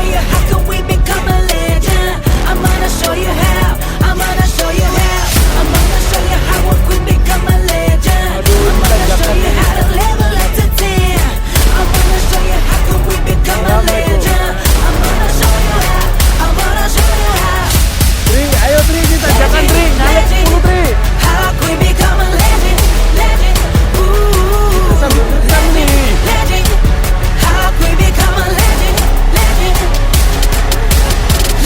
you how can we become a legend. I'm gonna show you how. I'm gonna show you how. I'm gonna show you how we become a legend. I'm gonna show you how to level up to 10. I'm gonna show you how can we become a legend. I'm gonna show you how. I'm gonna show you how. Tri, ayo Tri, kita tanjakan Tri, naik 10 Tri. How we become a legend, legend. Ooh, Sambil terekam nih. legend. How we become a legend, legend.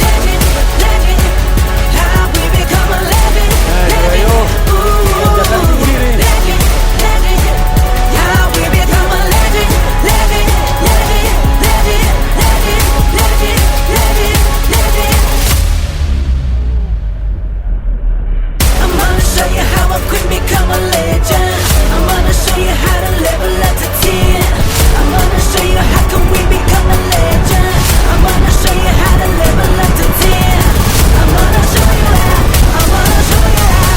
Legend, legend. How we become a legend, legend. Ooh, legend, legend. How we become a legend, legend, legend, legend, legend, legend, legend, legend. I'm gonna show you how I could become a legend. I'm gonna show you how to level up to 10. I'm gonna show you how can we become a legend. I'm gonna show you how to level up to 10. I'm gonna show you how. I'm gonna show you how.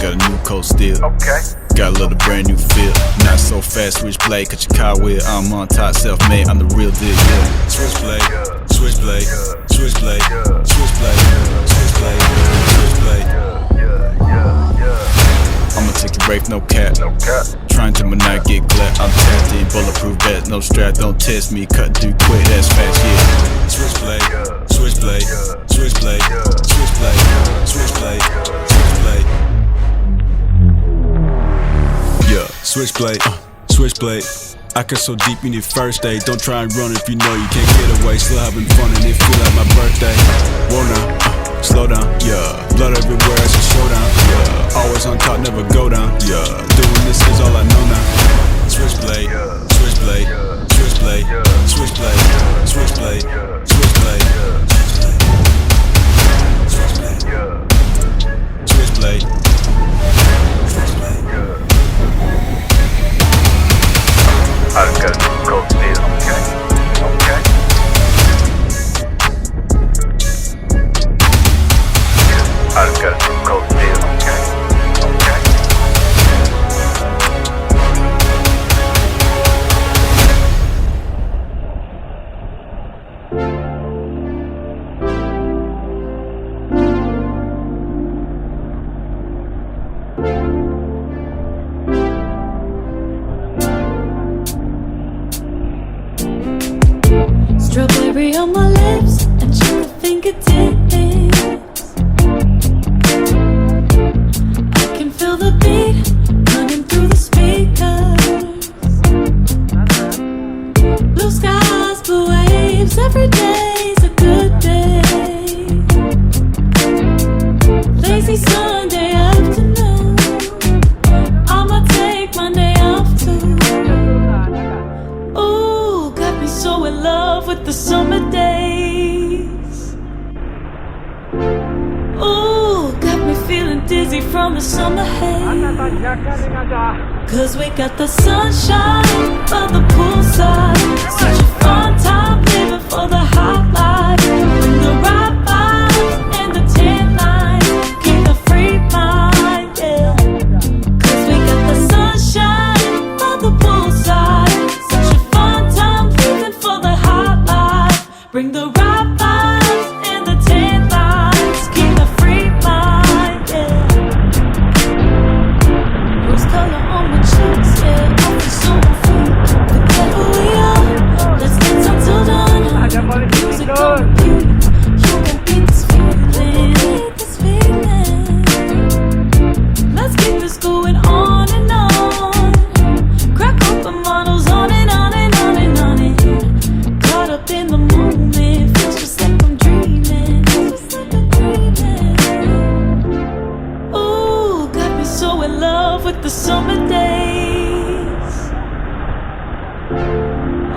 Got a new coat still. Okay. Got a little brand new feel. Not so fast, switchblade, cut your car wheel. I'm on top, self-made, I'm the real deal. Yeah. Switchblade, switchblade, switchblade, switchblade, switchblade, switchblade. I'ma take a break, no cap. Trying to not get glad. I'm tapped in, bulletproof vest, no strap. Don't test me, cut through quick, that's fast, yeah. Switchblade, switchblade, switchblade, switchblade, switchblade, switchblade. Yeah, switchblade, switchblade. I cut so deep you need first aid. Don't try and run if you know you can't get away. Still having fun and it feel like my birthday. Whoa now, slow down, yeah. Blood everywhere, it's a showdown, yeah. Always on top, never go down, yeah. Doing this is all I know now. Switchblade, switchblade, switchblade, switchblade, switchblade, switchblade, switchblade, switchblade. Strawberry on my lips and your fingertips. I can feel the beat running through the speakers. Blue skies, blue waves, every day's a good day. Lazy Sunday afternoon, I'ma take Monday off too. Ooh, got me so in love with the summer days. Ooh, got me feeling dizzy from the summer haze. Cause we got the sunshine by the poolside. Such a fun time living for the hot life. Bring the right vibes and the tan lines. Keep the free mind, yeah. Cause we got the sunshine by the poolside. Such a fun time living for the hot life. Bring the right vibes and the tan lines. Keep the free mind, yeah. Rose color on my cheeks, yeah. I feel so free. Forget who we are. Let's dance until dawn. Music on repeat. You can beat this feeling. Let's keep this going on and on. Crack open models on and on and on and on and. Caught up in the moment. Feels just like I'm dreaming. Ooh, got me so in love with the summer days.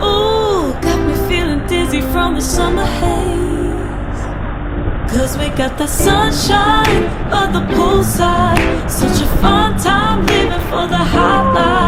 Ooh, got me feeling dizzy from the summer haze. Cause we got the sunshine by the poolside. Such a fun time living for the hot life.